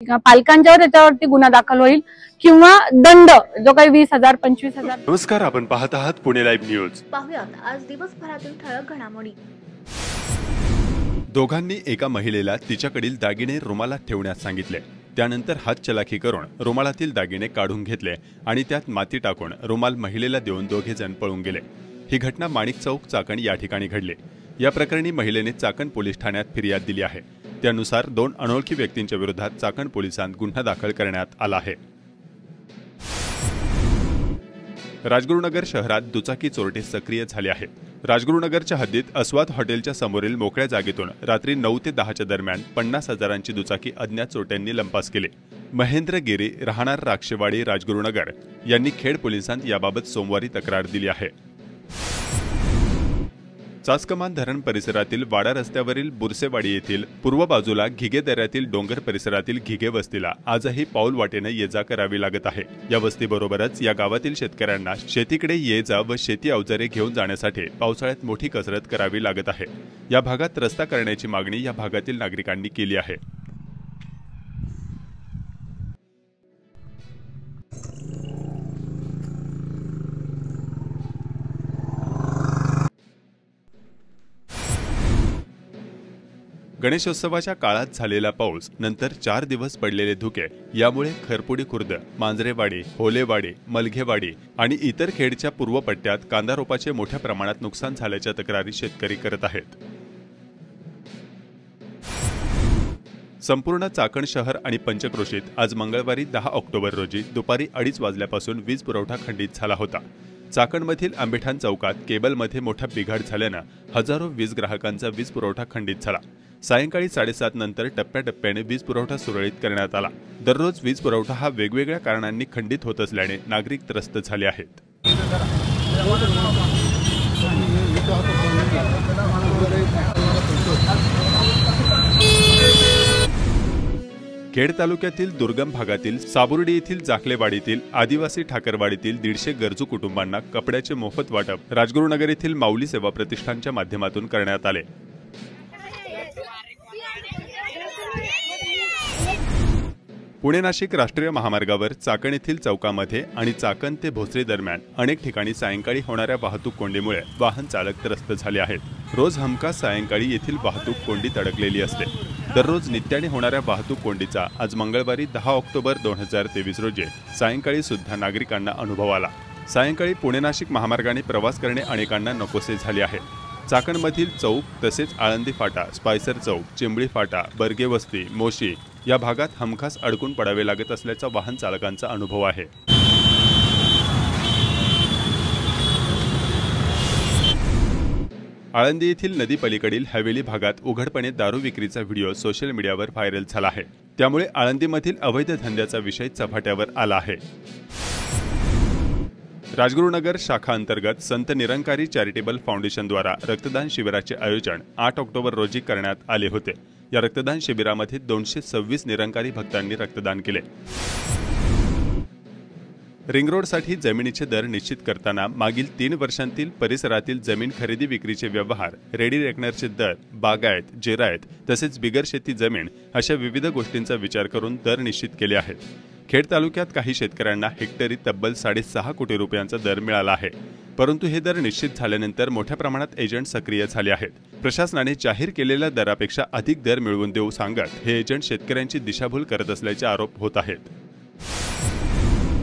पालकांच्यावर त्याच्यावरती गुन्हा दाखल होईल किंवा दंड जो काही 20,000 25,000। नमस्कार, आपण पाहत आहात पुणे लाईव्ह न्यूज। पाहुयात आज दिवसभरातील ठळक घडामोडी। दोघांनी एका महिलेला तिच्याकडील दागिने रुमालात ठेवण्यास सांगितले। त्यानंतर हातचलाखी करून रुमालातील दागिने काढून घेतले आणि त्यात माती टाकून रुमाल महिलेला देऊन दोघे जण पळून गेले। ही घटना माणिक चौक चाकण या ठिकाणी घडली। या प्रकरणी महिलेने चाकण पोलीस ठाण्यात फिर्याद दिली आहे। त्यानुसार 2 अनोळखी व्यक्तींच्या विरोधात चाकण पोलिसांत गुन्हा दाखल करण्यात आला आहे। राजगुरुनगर शहरात दुचाकी चोरटे सक्रिय झाले आहेत। राजगुरुनगरच्या हद्दीत अस्वाद हॉटेलच्या समोरील मोकळ्या जागेतून रात्री 9 ते 10च्या दरम्यान 50,000ची दुचाकी अज्ञात चोरट्यांनी लंपास केली। महेंद्र गिरी राहणार राक्षेवाडी राजगुरुनगर यांनी खेड पोलिसांत याबाबत सोमवारी तक्रार दिली आहे। चासकमान धरण परिसरातील वाडा रस्त्यावरील बुरसेवाडी येथील पूर्व बाजूला घिगे दऱ्यातील डोंगर परिसरातील घिगे वस्तीला आजही पाऊल वाटेने ये जा करावी लागत आहे। या वस्तीबरोबरच या गावातील शेतकऱ्यांना शेतीकडे ये जा व शेती अवजारे घेऊन जाण्यासाठी पावसाळ्यात मोठी कसरत करावी लागत आहे। या भागात रस्ता करण्याची मागणी या भागातील नागरिकांनी केली आहे। गणेशोत्सवाच्या काळात झालेला पाऊस नंतर 4 दिवस पडलेले धुके यामुळे खरपुडी खुर्द, मांजरेवाडी, होलेवाडी, मलघेवाडी आणि इतर खेडच्या पूर्व पट्ट्यात कांदा रोपाचे मोठ्या प्रमाणात नुकसान झाल्याच्या तक्रारी शेतकरी करत आहेत। संपूर्ण चाकण शहर आणि पंचक्रोशीत आज मंगळवारी 10 ऑक्टोबर रोजी दुपारी 2:30 वाजल्यापासून वीज पुरवठा खंडित झाला होता। चाकणमधील आंबेठाण चौकात केबलमध्ये मोठा बिघाड झाल्याने हजारो वीज ग्राहकांचा वीज पुरवठा खंडित झाला। सायंकाळी 7:30 नंतर टप्प्याटप्प्याने वीज पुरवठा सुरळीत करण्यात आला। दररोज वीज पुरवठा हा वेगवेगळ्या कारणांनी खंडित होत असल्याने नागरिक त्रस्त झाले आहेत। खेड तालुक्यातील दुर्गम भागातील साबुर्डी येथील जाखलेवाडीतील आदिवासी ठाकरवाडीतील 150 गरजू कुटुंबांना कपड्याचे मोफत वाटप राजगुरुनगर येथील माऊली सेवा प्रतिष्ठानच्या माध्यमातून करण्यात आले। पुणे नाशिक राष्ट्रीय महामार्गावर चाकण येथील चौकामध्ये आणि चाकण ते भोसरी दरम्यान अनेक ठिकाणी सायंकाळी होणाऱ्या वाहतूक कोंडीमुळे वाहन चालक त्रस्त झाले आहेत। रोज हमखास सायंकाळी येथील वाहतूक कोंडीत अडकलेली असते। दररोज नित्याने होणाऱ्या वाहतूक कोंडीचा आज मंगळवारी 10 ऑक्टोबर 2023 रोजी सायंकाळी सुद्धा नागरिकांना अनुभव आला। सायंकाळी पुणे नाशिक महामार्गाने प्रवास करणे अनेकांना नकोसे झाले आहे। चाकणमधील चौक तसेच आळंदी फाटा, स्पायसर चौक, चिंबळी फाटा, बर्गे वस्ती, मोशी या भागात हमखास अडकून पडावे लागत असल्याचा वाहन चालकांचा अनुभव आहे। आळंदी येथील नदी पलीकडील हवेली भागात उघडपणे दारू विक्रीचा व्हिडिओ सोशल मीडियावर व्हायरल झाला आहे। त्यामुळे आळंदीमधील अवैध धंद्याचा विषय चव्हाट्यावर आला आहे। राजगुरुनगर शाखा अंतर्गत संत निरंकारी चॅरिटेबल फाउंडेशनद्वारा रक्तदान शिबिराचे आयोजन 8 ऑक्टोबर रोजी करण्यात आले होते। या रक्तदान शिबिरामध्ये 226 निरंकारी भक्तांनी रक्तदान केले। रिंग रोडसाठी जमिनीचे दर निश्चित करताना मागील 3 वर्षांतील परिसरातील जमीन खरेदी विक्रीचे व्यवहार, रेडी रेकनरचे दर, बागायत, जिरायत तसेच बिगर शेती जमीन अशा विविध गोष्टींचा विचार करून दर निश्चित केले आहेत। खेड तालुक्यात काही शेतकऱ्यांना हेक्टरी तब्बल 6.5 कोटी रुपयांचा दर मिळाला आहे। परंतु हे दर निश्चित झाल्यानंतर मोठ्या प्रमाणात एजंट सक्रिय झाले आहेत। प्रशासनाने जाहीर केलेल्या दरापेक्षा अधिक दर मिळवून देऊ सांगत हे एजंट शेतकऱ्यांची दिशाभूल करत असल्याचे आरोप होत आहेत।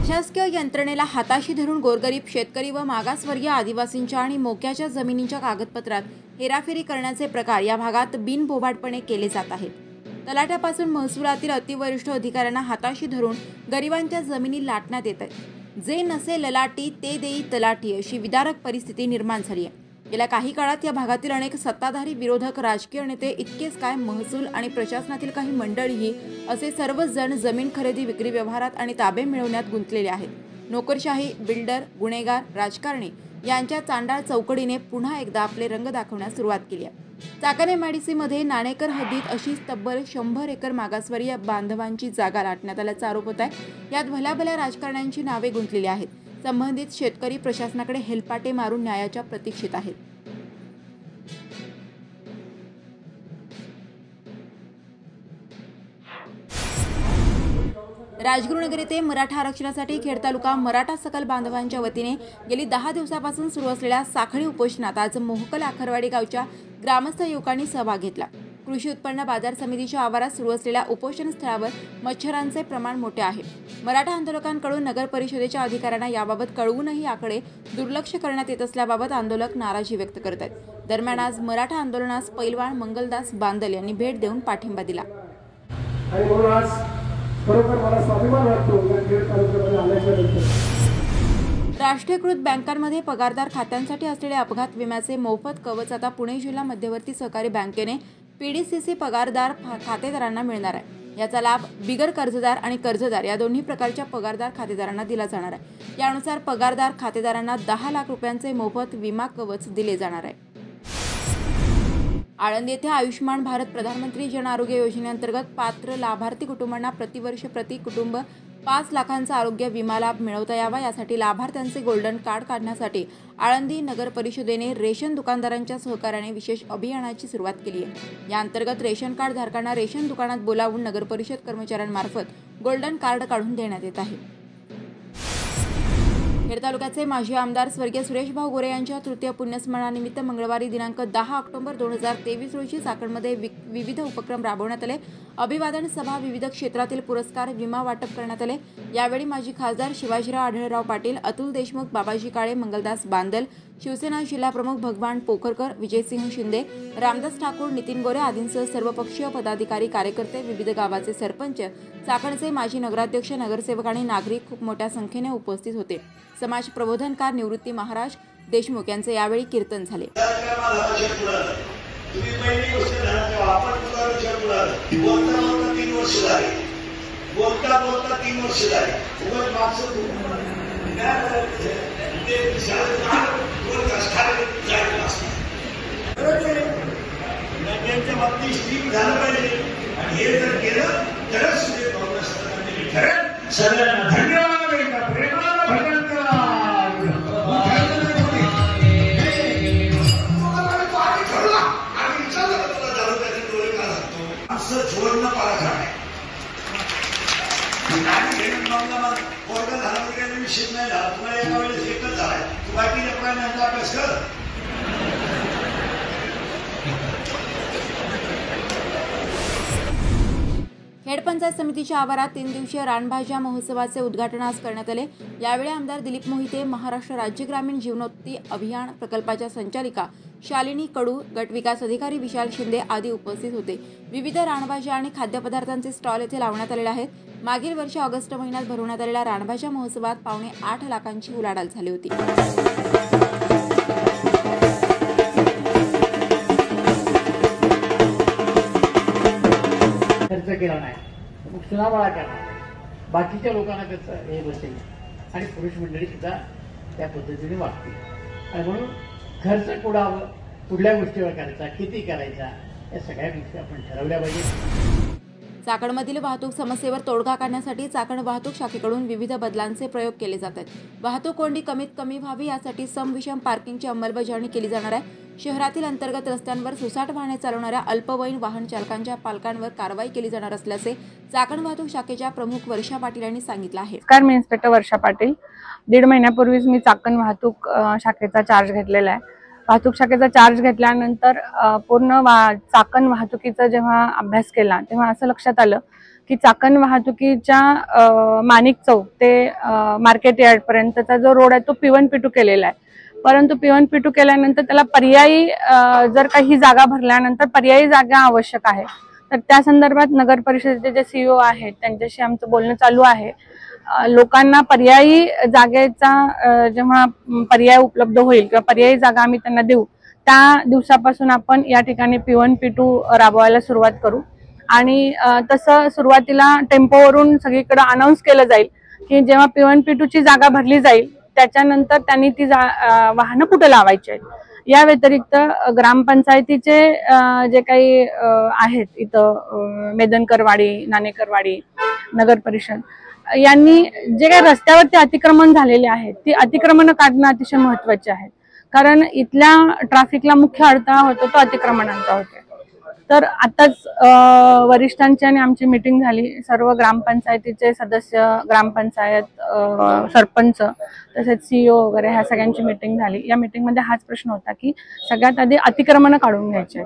शासकीय यंत्रणेला हाताशी धरून गोरगरीब शेतकरी व मागासवर्गीय आदिवासींच्या आणि मोक्याच्या जमिनींच्या कागदपत्रात हेराफेरी करण्याचे प्रकार या भागात बिनबोभाटपणे केले जात आहेत। तलाट्यापासून महसुलातील अतिवरिष्ठ अधिकाऱ्यांना हाताशी धरून गरिबांच्या जमिनी लाटण्यात येत आहे। जे नसे ललाटी ते देई तलाटी अशी विदारक परिस्थिती निर्माण झाली आहे। गेल्या काही काळात या भागातील अनेक सत्ताधारी, विरोधक, राजकीय नेते इतकेच काय महसूल आणि प्रशासनातील काही मंडळीही असे सर्वच जण जमीन खरेदी विक्री व्यवहारात आणि ताबे मिळवण्यात गुंतलेले आहेत। नोकरशाही, बिल्डर, गुन्हेगार, राजकारणी यांच्या चांडाळ चौकडीने पुन्हा एकदा आपले रंग दाखवण्यास सुरुवात केली आहे। चाकण MIDC मध्ये नाणेकर हद्दीत अशीच तब्बल 100 एकर मागासवर्गीय बांधवांची जागा लाटण्यात आल्याचा आरोप होत आहे। यात भल्या राजकारण्यांची नावे गुंतलेली आहेत। संबंधित शेतकरी प्रशासनाकडे हेलपाटे मारून न्यायाच्या प्रतीक्षेत आहेत। राजगुरुनगर येथे मराठा आरक्षणासाठी खेड तालुका मराठा सकल बांधवांच्या वतीने गेली 10 दिवसापासून सुरू असलेल्या साखळी उपोषणात आज मोहकल आखरवाडी गावच्या ग्रामस्थ युवकांनी सहभाग घेतला। कृषी उत्पन्न बाजार समितीच्या आवारात सुरू असलेल्या उपोषण स्थळावर मच्छरांचे प्रमाण मोठे आहे। मराठा आंदोलकांकडून नगर परिषदेच्या अधिकाऱ्यांना याबाबत कळवूनही याकडे दुर्लक्ष करण्यात येत असल्याबाबत आंदोलक नाराजी व्यक्त करत आहेत। दरम्यान आज मराठा आंदोलनास पैलवान मंगलदास बांदल यांनी भेट देऊन पाठिंबा दिला। राष्ट्रीयकृत बँकांमध्ये पगारदार खात्यांसाठी असलेले अपघात विम्याचे मोफत कवच आता पुणे जिल्हा मध्यवर्ती सहकारी बँकेने पीडीसीसी पगारदार खातेदारांना मिळणार आहे। याचा लाभ बिगर कर्जदार आणि कर्जदार या दोन्ही प्रकारच्या पगारदार खातेदारांना दिला जाणार आहे। यानुसार पगारदार खातेदारांना 10 लाख रुपयांचे मोफत विमा कवच दिले जाणार आहे। आळंदी येथे आयुष्मान भारत प्रधानमंत्री जन आरोग्य योजनेअंतर्गत पात्र लाभार्थी कुटुंबांना प्रतिवर्ष प्रति कुटुंब 5 लाखांचा आरोग्य विमा लाभ मिळवता यावा यासाठी लाभार्थ्यांचे गोल्डन कार्ड काढण्यासाठी आळंदी नगर परिषदेने रेशन दुकानदारांच्या सहकार्याने विशेष अभियानाची सुरुवात केली आहे। या अंतर्गत रेशन कार्ड धारकांना रेशन दुकानात बोलावून नगर परिषद कर्मचाऱ्यांमार्फत गोल्डन कार्ड काढून देण्यात येत आहे। खेड तालुक्याचे माजी आमदार स्वर्गीय सुरेशभाऊ गोरे यांच्या तृतीय पुण्यस्मरणानिमित्त मंगळवारी दिनांक 10 ऑक्टोबर 2023 रोजी चाकणमध्ये विविध उपक्रम राबवण्यात आले। अभिवादन सभा, विविध क्षेत्रातील पुरस्कार, विमा वाटप करण्यात आले। यावेळी माजी खासदार शिवाजीराव आढळराव पाटील, अतुल देशमुख, बाबाजी काळे, मंगलदास बांदल, शिवसेना जिल्हा प्रमुख भगवान पोखरकर, विजयसिंह शिंदे, रामदास ठाकूर, नितीन गोरे आदींसह सर्वपक्षीय पदाधिकारी, कार्यकर्ते, विविध गावाचे सरपंच, चाकणचे माजी नगराध्यक्ष, नगरसेवक आणि नागरिक खूप मोठ्या संख्येने उपस्थित होते। समाज प्रबोधनकार निवृत्ती महाराज देशमुख यांचे यावेळी कीर्तन झाले। जोडणं पाळा वर्ग झाला काही विषय नाही झाला, तुला एका वेळेस एकच झालाय, तू बाकी प्राण्यांचा अभ्यास कर। खेड पंचायत समितीच्या आवारात 3 दिवसीय रानभाज्या महोत्सवाचे उद्घाटन आज करण्यात आले। यावेळी आमदार दिलीप मोहिते, महाराष्ट्र राज्य ग्रामीण जीवनोन्नती अभियान प्रकल्पाच्या संचालिका शालिनी कडू, गट विकास अधिकारी विशाल शिंदे आदी उपस्थित होते। विविध रानभाज्या आणि खाद्यपदार्थांचे स्टॉल येथे लावण्यात आलेले आहेत। मागील वर्षी ऑगस्ट महिन्यात भरवण्यात आलेल्या रानभाज्या महोत्सवात 8.25 लाखांची उलाढाल झाली होती। खर्च केला नाही, मग सुनाबाळा करणार, बाकीच्या लोकांना कसं हे बसेल आणि पुरुष मंडळी सुद्धा त्या पद्धतीने वागतील। आणि म्हणून खर्च कुठल्या गोष्टीवर करायचा, किती करायचा, या सगळ्या गोष्टी आपण ठरवल्या पाहिजे। चाकणमधील वाहतूक समस्येवर तोडगा काढण्यासाठी चाकण वाहतूक शाखेकडून विविध बदलांचे प्रयोग केले जात आहेत। वाहतूक कोंडी कमीत कमी व्हावी यासाठी समविषम पार्किंगची अंमलबजावणी केली जाणार आहे। शहरातील अंतर्गत रस्त्यांवर सुसाट वाहने चालवणाऱ्या अल्पवयीन वाहन चालकांच्या पालकांवर कारवाई केली जाणार असल्याचे चाकण वाहतूक शाखेच्या प्रमुख वर्षा पाटील यांनी सांगितलं आहे। नमस्कार, मी इन्स्पेक्टर वर्षा पाटील। 1.5 महिन्यापूर्वीच मी चाकण वाहतूक शाखेचा चार्ज घेतलेला आहे। वाहतूक शाखेचा चार्ज घेतल्यानंतर पूर्ण चाकण वाहतुकीचा जेव्हा अभ्यास केला तेव्हा असं लक्षात आलं की चाकण वाहतुकीच्या माणिक चौक ते मार्केट यार्ड पर्यंतचा जो रोड आहे तो P1 P2 केलेला आहे। परंतु P1 P2 केल्यानंतर त्याला पर्यायी जर काही जागा भरल्यानंतर पर्यायी जागा आवश्यक आहे। तर त्या संदर्भात नगर परिषदेचे जे CEO आहेत त्यांच्याशी आमचं बोलणं चालू आहे। लोकांना पर्यायी जागेचा जेव्हा पर्याय उपलब्ध होईल किंवा पर्यायी जागा आम्ही त्यांना देऊ त्या दिवसापासून आपण या ठिकाणी P1 P2 राबवायला सुरुवात करू। आणि तसं सुरुवातीला टेम्पोवरून सगळीकडे अनाउन्स केलं जाईल की जेव्हा P1 P2 ची जागा भरली जाईल त्याच्यानंतर त्यांनी ती वाहनं कुठे लावायची आहेत। या व्यतिरिक्त ग्रामपंचायतीचे जे काही आहेत इथं मेदनकरवाडी, नाणेकरवाडी, नगर परिषद यांनी जे काही रस्त्यावरती अतिक्रमण झालेले आहेत ती अतिक्रमण काढणं अतिशय महत्त्वाचे आहे। कारण इथल्या ट्रॅफिकला मुख्य अडथळा होतो तो अतिक्रमणांचा होतो। तर आताच वरिष्ठांची आणि आमची मीटिंग झाली. सर्व ग्रामपंचायतीचे सदस्य, ग्रामपंचायत सरपंच, तसेच CEO वगैरे ह्या सगळ्यांची मीटिंग झाली. या मीटिंगमध्ये हाच प्रश्न होता की सगळ्यात आधी अतिक्रमणं काढून घ्यायचे.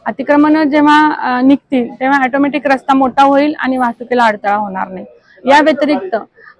अतिक्रमणं जेव्हा निघतील तेव्हा ऑटोमॅटिक रस्ता मोठा होईल आणि वाहतुकीला अडथळा होणार नाही. या व्यतिरिक्त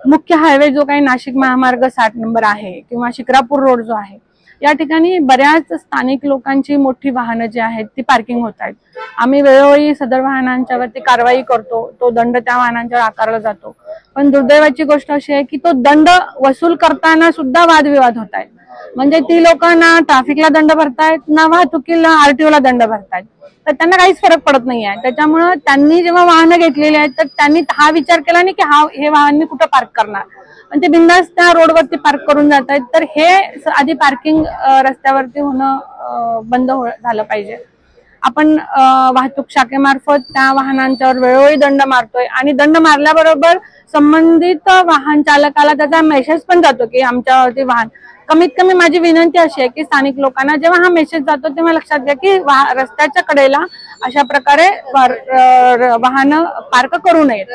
मुख्य हायवे जो काही नाशिक महामार्ग 60 नंबर आहे किंवा शिक्रापूर रोड जो आहे, या ठिकाणी बऱ्याच स्थानिक लोकांची मोठी वाहनं जी आहेत ती पार्किंग होत आहेत. आम्ही वेळोवेळी सदर वाहनांच्यावरती कारवाई करतो, तो दंड त्या वाहनांच्यावर आकारला जातो. पण दुर्दैवाची गोष्ट अशी आहे की तो दंड वसूल करताना सुद्धा वादविवाद होत आहेत. म्हणजे ती लोक ना ट्रॅफिकला दंड भरतायत ना वाहतुकीला RTOला दंड भरतायत, तर त्यांना काहीच फरक पडत नाही आहे. त्याच्यामुळे त्यांनी जेव्हा वाहनं घेतलेली आहेत तर त्यांनी हा विचार केला नाही की हे वाहन मी कुठं पार्क करणार, पण ते बिंदास त्या रोडवरती पार्क करून जात आहेत. तर हे आधी पार्किंग रस्त्यावरती होणं बंद झालं पाहिजे. आपण वाहतूक शाखेमार्फत त्या वाहनांच्यावर वेळोवेळी दंड मारतोय आणि दंड मारल्याबरोबर संबंधित वाहन चालकाला त्याचा मेसेज पण जातो की आमच्यावरती वाहन. कमीत कमी माझी विनंती अशी आहे की स्थानिक लोकांना जेव्हा हा मेसेज जातो तेव्हा लक्षात घ्या की रस्त्याच्या कडेला अशा प्रकारे वाहनं पार्क करू नयेत.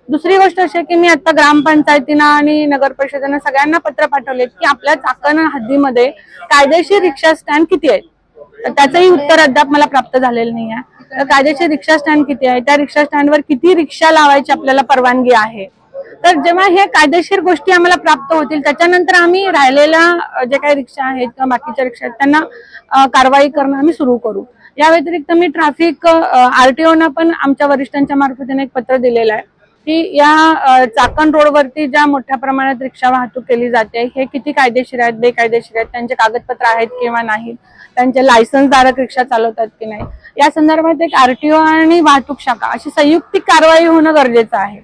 दुसरी गोष्ट अशी आहे की मी आता ग्रामपंचायतींना आणि नगर परिषदेनं सगळ्यांना पत्र पाठवलेत की आपल्या चाकण हद्दीमध्ये कायदेशीर रिक्षा स्टँड किती आहेत. तर त्याचंही उत्तर अद्याप मला प्राप्त झालेलं नाही आहे. तर कायदेशीर रिक्षा स्टँड किती आहे, त्या रिक्षा स्टँडवर किती रिक्षा लावायची आपल्याला परवानगी आहे. तर जेव्हा हे कायदेशीर गोष्टी आम्हाला प्राप्त होतील त्याच्यानंतर आम्ही राहिलेल्या जे काही रिक्षा आहेत किंवा बाकीच्या रिक्षा आहेत त्यांना कारवाई करणं आम्ही सुरू करू. या व्यतिरिक्त मी ट्रॅफिक RTOना पण आमच्या वरिष्ठांच्या मार्फतीने एक पत्र दिलेलं आहे की या चाकण रोडवरती ज्या मोठ्या प्रमाणात रिक्षा वाहतूक केली जाते हे किती कायदेशीर आहेत, बेकायदेशीर आहेत, त्यांचे कागदपत्र आहेत किंवा नाही, त्यांचे लायसन्सधारक रिक्षा चालवतात की नाही, या संदर्भात एक RTO आणि वाहतूक शाखा अशी संयुक्तिक कारवाई होणं गरजेचं आहे.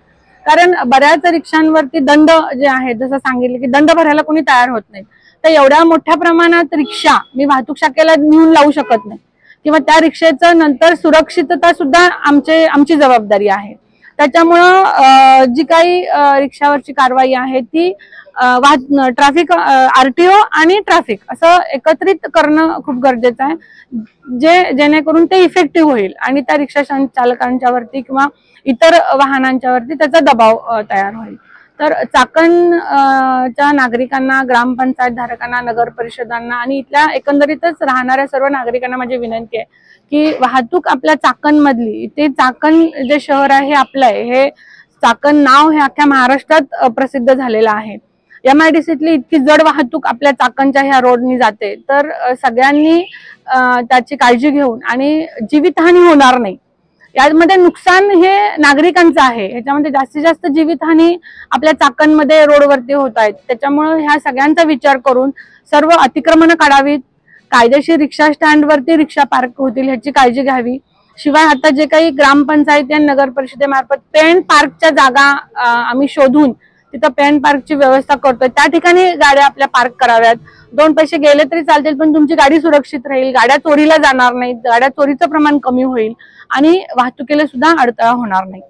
कारण बऱ्याच रिक्षांवरती दंड जे आहेत, जसं सांगितलं की दंड भरायला कोणी तयार होत नाही. तर एवढ्या मोठ्या प्रमाणात रिक्षा मी वाहतूक शाखेला नेऊन लावू शकत नाही किंवा त्या रिक्षेचं नंतर सुरक्षितता सुद्धा आमची जबाबदारी आहे. त्याच्यामुळं जी काही रिक्षावरची कारवाई आहे ती ट्रॅफिक RTO आणि ट्रॅफिक असं एकत्रित करणं खूप गरजेचं आहे, जेणेकरून ते इफेक्टिव्ह होईल आणि त्या रिक्षा चालकांच्यावरती किंवा इतर वाहनांच्यावरती त्याचा दबाव तयार होईल. तर चाकणच्या नागरिकांना, ग्रामपंचायत धारकांना, नगर परिषदांना आणि इथल्या एकंदरीतच राहणाऱ्या सर्व नागरिकांना माझी विनंती आहे की वाहतूक आपल्या चाकण मधली, ते चाकण जे शहर आहे हे आपलं आहे, हे चाकण नाव हे अख्ख्या महाराष्ट्रात प्रसिद्ध झालेलं आहे. MIDCतली इतकी जड वाहतूक आपल्या चाकणच्या ह्या रोडनी जाते, तर सगळ्यांनी त्याची काळजी घेऊन आणि जीवितहानी होणार नाही, यामध्ये नुकसान हे नागरिकांचं आहे, ह्याच्यामध्ये जास्तीत जास्त जीवितहानी आपल्या चाकणमध्ये रोडवरती होत आहेत. त्याच्यामुळे ह्या सगळ्यांचा विचार करून सर्व अतिक्रमणं काढावीत, कायदेशीर रिक्षा स्टँडवरती रिक्षा पार्क होतील ह्याची काळजी घ्यावी. शिवाय आता जे काही ग्रामपंचायती आणि नगर परिषदेमार्फत पेन पार्कच्या जागा आम्ही शोधून तिथं पेन पार्कची व्यवस्था करतोय, त्या ठिकाणी गाड्या आपल्या पार्क कराव्यात. 2 पैसे गेले तरी चालतील पण तुमची गाडी सुरक्षित राहील, गाड्या चोरीला जाणार नाहीत, गाड्या चोरीचं प्रमाण कमी होईल आणि वाहतुकीला सुद्धा अडथळा होणार नाही.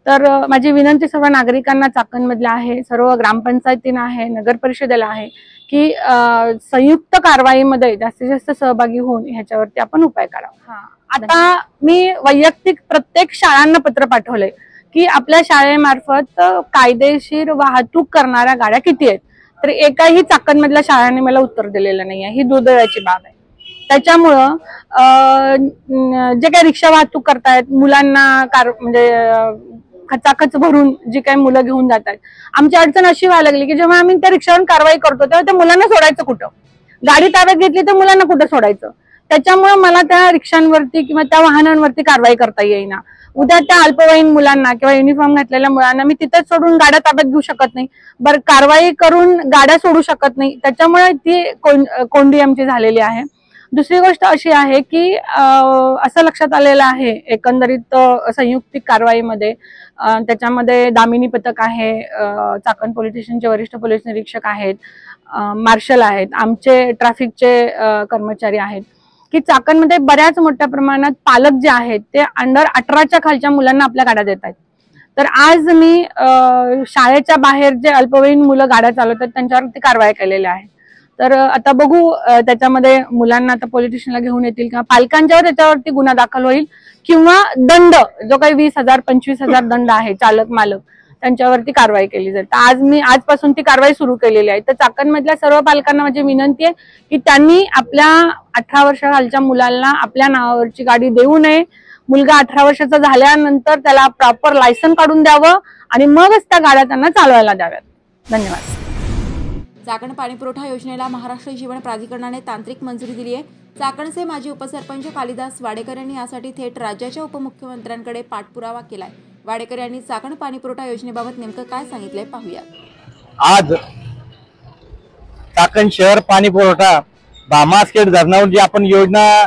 तर माझी विनंती सर्व नागरिकांना चाकणमधल्या आहे, सर्व ग्रामपंचायतींना आहे, नगर परिषदेला आहे की संयुक्त कारवाईमध्ये जास्तीत जास्त सहभागी होऊन ह्याच्यावरती आपण उपाय काढावा. आता मी वैयक्तिक प्रत्येक शाळांना पत्र पाठवलंय की आपल्या शाळेमार्फत कायदेशीर वाहतूक करणाऱ्या गाड्या किती आहेत. तर एकाही चाकणमधल्या शाळांनी मला उत्तर दिलेलं नाही आहे, ही दुर्दैवाची बाब आहे. त्याच्यामुळं जे काही रिक्षा वाहतूक करतायत, मुलांना म्हणजे खचाखच भरून जी काही मुलं घेऊन जात आहेत, आमची अडचण अशी व्हायला लागली की जेव्हा आम्ही त्या रिक्षावरून कारवाई करतो तेव्हा त्या मुलांना सोडायचं कुठं, गाडी ताब्यात घेतली तर मुलांना कुठं सोडायचं. त्याच्यामुळे मला त्या रिक्षांवरती किंवा त्या वाहनांवरती कारवाई करता येईना. उद्या त्या अल्पवयीन मुलांना किंवा युनिफॉर्म घातलेल्या मुलांना मी तिथेच सोडून गाड्या ताब्यात घेऊ शकत नाही, बरं कारवाई करून गाड्या सोडू शकत नाही. त्याच्यामुळे ती कोंडी आमची झालेली आहे. दुसरी गोष्ट अशी आहे की असं लक्षात आलेलं आहे एकंदरीत संयुक्तिक कारवाईमध्ये, त्याच्यामध्ये दामिनी पथक आहे, चाकण पोलीस स्टेशनचे वरिष्ठ पोलीस निरीक्षक आहेत, मार्शल आहेत, आमचे ट्रॅफिकचे कर्मचारी आहेत, की चाकणमध्ये बऱ्याच मोठ्या प्रमाणात पालक जे आहेत ते अंडर 18च्या खालच्या मुलांना आपल्या गाड्या देत आहेत. तर आज मी शाळेच्या बाहेर जे अल्पवयीन मुलं गाड्या चालवतात त्यांच्यावरती कारवाई केलेल्या आहे. तर आता बघू त्याच्यामध्ये मुलांना आता पोलीस स्टेशनला घेऊन येतील किंवा पालकांच्यावर त्याच्यावरती गुन्हा दाखल होईल किंवा दंड जो काही 20,000 25,000 दंड आहे चालक मालक त्यांच्यावरती कारवाई केली जाईल. तर आजपासून ती कारवाई सुरू केलेली आहे. तर चाकणमधल्या सर्व पालकांना माझी विनंती आहे की त्यांनी आपल्या 18 वर्षाखालच्या मुलांना आपल्या नावावरची गाडी देऊ नये. मुलगा 18 वर्षाचा झाल्यानंतर त्याला प्रॉपर लायसन काढून द्यावं आणि मगच त्या गाड्या त्यांना चालवायला द्याव्यात. धन्यवाद. चाकण पाणीपुरवठा योजनेला महाराष्ट्र जीवन प्राधिकरणाने तांत्रिक मंजुरी दिली आहे. चाकणचे माजी उपसरपंच कालिदास वाडेकर यांनी यासाठी थेट राज्याच्या उपमुख्यमंत्र्यांकडे पाठपुरावा केलाय. वाडेकर यांनी चाकण पाणीपुरवठा योजनेबाबत नेमकं काय सांगितलंय पाहूया. आज चाकण शहर पाणी पुरवठा भामासखेड धरणावर जी आपण योजना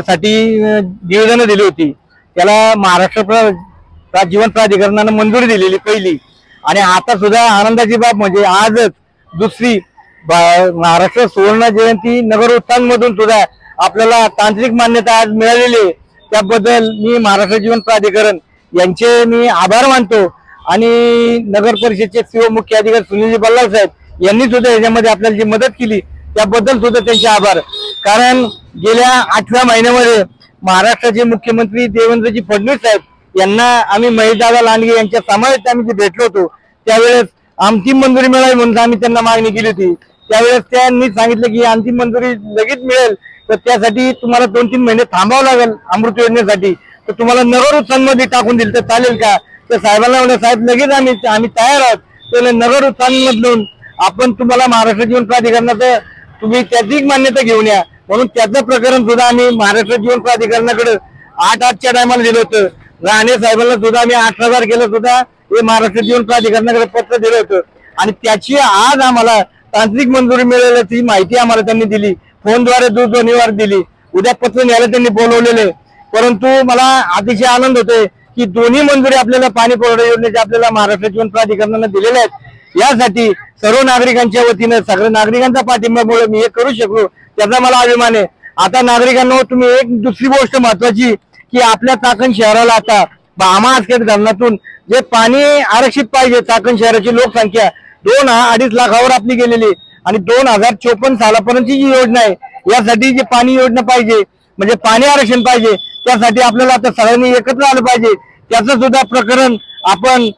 साठी निवेदन दिली होती त्याला महाराष्ट्र जीवन प्राधिकरणाने मंजुरी दिलेली पहिली. आणि आता सुद्धा आनंदाची बाब म्हणजे आजच दुसरी महाराष्ट्र सुवर्ण जयंती नगर उत्थान मधून सुद्धा आपल्याला तांत्रिक मान्यता आज मिळालेली आहे. त्याबद्दल मी महाराष्ट्र जीवन प्राधिकरण यांचे मी आभार मानतो. आणि नगर परिषदेचे सीओ मुख्य अधिकारी सुनीलजी बल्लाळ साहेब यांनी सुद्धा याच्यामध्ये आपल्याला जी मदत केली त्याबद्दल सुद्धा त्यांचे आभार. कारण गेल्या 8व्या महिन्यामध्ये महाराष्ट्राचे मुख्यमंत्री देवेंद्रजी फडणवीस साहेब यांना आम्ही महेशदादा लांडगे यांच्या समावेश आम्ही जे भेटलो होतो त्यावेळेस अंतिम मंजुरी मिळावी म्हणून आम्ही त्यांना मागणी केली होती. त्यावेळेस त्यांनी सांगितलं की अंतिम मंजुरी लगेच मिळेल तर त्यासाठी तुम्हाला 2-3 महिने थांबावं लागेल अमृत योजनेसाठी. तर तुम्हाला नगर उत्थान मध्ये टाकून दिलं तर चालेल का. तर साहेबांना म्हणलं साहेब लगेच आम्ही तयार आहोत. तर नगर उत्थान मधून आपण तुम्हाला महाराष्ट्र जीवन प्राधिकरणाचं तुम्ही त्याची मान्यता घेऊन या म्हणून त्याचं प्रकरण सुद्धा आम्ही महाराष्ट्र जीवन प्राधिकरणाकडे 8-8च्या टायमाला दिलं होतं. राणे साहेबांना सुद्धा आम्ही 8,000 केलं सुद्धा हे महाराष्ट्र जीवन प्राधिकरणाकडे पत्र दिलं होतं. आणि त्याची आज आम्हाला तांत्रिक मंजुरी मिळाल्याची माहिती आम्हाला त्यांनी दिली. फोनद्वारे दूरध्वनीवर दिली. उद्या पत्र न्यायला त्यांनी बोलवलेले. परंतु मला अतिशय आनंद होतोय की दोन्ही मंजुरी आपल्याला पाणी पुरवठा योजनेच्या आपल्याला महाराष्ट्र जीवन प्राधिकरणाने दिलेल्या आहेत. यासाठी सर्व नागरिकांच्या वतीनं सगळ्या नागरिकांचा पाठिंब्यामुळे मी हे करू शकलो त्याचा मला अभिमान आहे. आता नागरिकांना तुम्ही एक दुसरी गोष्ट महत्वाची की आपल्या चाकण शहराला आता भामासखेड धरणातून जे पाणी आरक्षित पाहिजे. चाकण शहराची लोकसंख्या 2-2.5 लाखावर आपली गेलेली आणि 2054 सालापर्यंतची जी योजना आहे यासाठी जी पाणी योजना पाहिजे म्हणजे पाणी आरक्षण पाहिजे त्यासाठी आपल्याला आता सगळ्यांनी एकत्र आलं पाहिजे. त्याचं सुद्धा प्रकरण आपण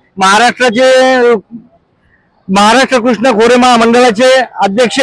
महाराष्ट्र कृष्ण खोरे महामंडळाचे अध्यक्ष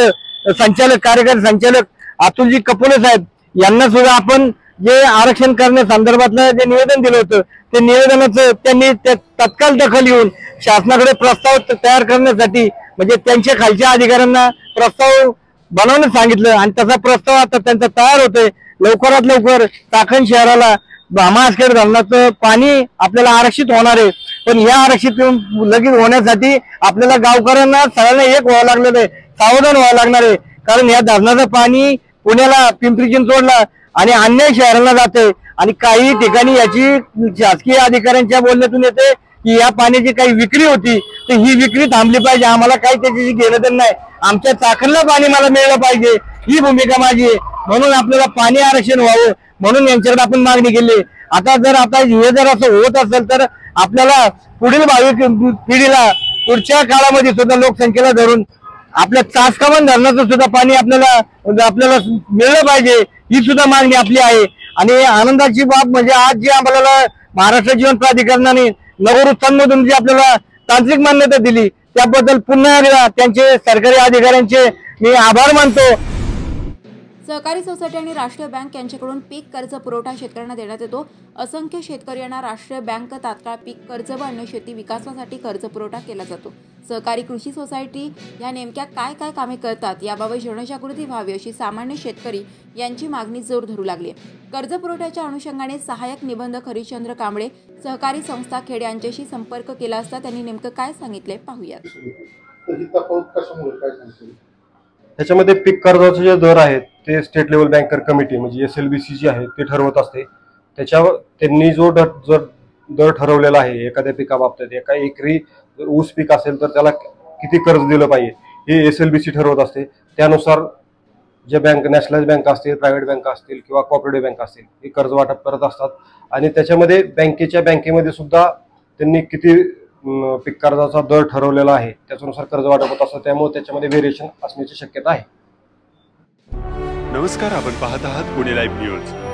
संचालक कार्यकारी संचालक अतुलजी कपोले साहेब यांना सुद्धा आपण जे आरक्षण करण्यासंदर्भातलं जे निवेदन दिलं होतं ते निवेदनाचं त्यांनी तत्काळ दखल घेऊन शासनाकडे प्रस्ताव तयार करण्यासाठी म्हणजे त्यांच्या खालच्या अधिकाऱ्यांना प्रस्ताव बनवण्यास सांगितलं आणि तसा प्रस्ताव आता त्यांचा तयार होतोय. लवकरात लवकर चाकण शहराला भामासखेड धरणाचं पाणी आपल्याला आरक्षित होणार आहे. पण या आरक्षित लगेच होण्यासाठी आपल्याला गावकऱ्यांना सगळ्यांना एक व्हावं लागलेलं आहे, सावधान व्हावं लागणार आहे. कारण या धरणाचं पाणी पुण्याला पिंपरी चिंचवडला आणि अन्य शहरांना जाते आणि काही ठिकाणी याची शासकीय अधिकाऱ्यांच्या बोलण्यातून येते की या पाण्याची काही विक्री होती तर ही विक्री थांबली पाहिजे. आम्हाला काही त्याची घेणं देणं नाही. आमच्या चाकणला पाणी मला मिळलं पाहिजे ही भूमिका माझी आहे. म्हणून आपल्याला पाणी आरक्षण व्हावं म्हणून यांच्याकडे आपण मागणी केली. आता हे जर असं होत असेल तर आपल्याला पुढील भावी पिढीला पुढच्या काळामध्ये सुद्धा लोकसंख्येला धरून आपल्या चासकावन धरणाचं सुद्धा पाणी आपल्याला मिळलं पाहिजे ही सुद्धा मागणी आपली आहे. आणि आनंदाची बाब म्हणजे आज जी आम्हाला महाराष्ट्र जीवन प्राधिकरणाने नगर उत्थान मधून जी आपल्याला तांत्रिक मान्यता दिली त्याबद्दल पुन्हा एकदा त्यांचे सरकारी अधिकाऱ्यांचे मी आभार मानतो. सहकारी सोसायटी आणि राष्ट्रीय बँक यांच्याकडून पीक कर्ज पुरवठा शेतकऱ्यांना देण्यात येतो. असंख्य शेतकरी यांना राष्ट्रीय बँक तात्काळ पीक कर्ज व अन्य शेती विकासासाठी कर्ज पुरवठा केला जातो. सहकारी कृषी सोसायटी या नेमक्या काय काय कामे करतात याबाबत जनजागृती व्हावी अशी सामान्य शेतकरी यांची मागणी जोर धरू लागली. कर्ज पुरवठ्याच्या अनुषंगाने सहाय्यक निबंधक हरिश्चंद्र कांबळे सहकारी संस्था खेड यांच्याशी संपर्क केला असता त्यांनी नेमकं काय सांगितले पाहूयात. त्याच्यामध्ये पीक कर्जाचे जे दर आहेत ते स्टेट लेवल बँकर कमिटी म्हणजे SLBC जी आहे ते ठरवत असते. त्याच्यावर त्यांनी जो दर ठरवलेला आहे एखाद्या पिकाबाबतीत एका एकरी ऊस पीक असेल तर त्याला किती कर्ज दिलं पाहिजे हे SLBC ठरवत असते. त्यानुसार जे बँक नॅशनलाइज बँक असतील प्रायव्हेट बँक असतील किंवा कोऑपरेटिव्ह बँक असतील हे कर्ज वाटप करत असतात. आणि त्याच्यामध्ये बँकेमध्ये सुद्धा त्यांनी किती पीक कर्जाचा दर ठरवलेला आहे त्याच्यानुसार कर्ज वाटप होत असतं, त्यामुळे त्याच्यामध्ये व्हेरिएशन असण्याची शक्यता आहे. नमस्कार, आपण पाहत आहात पुणे लाईव्ह न्यूज.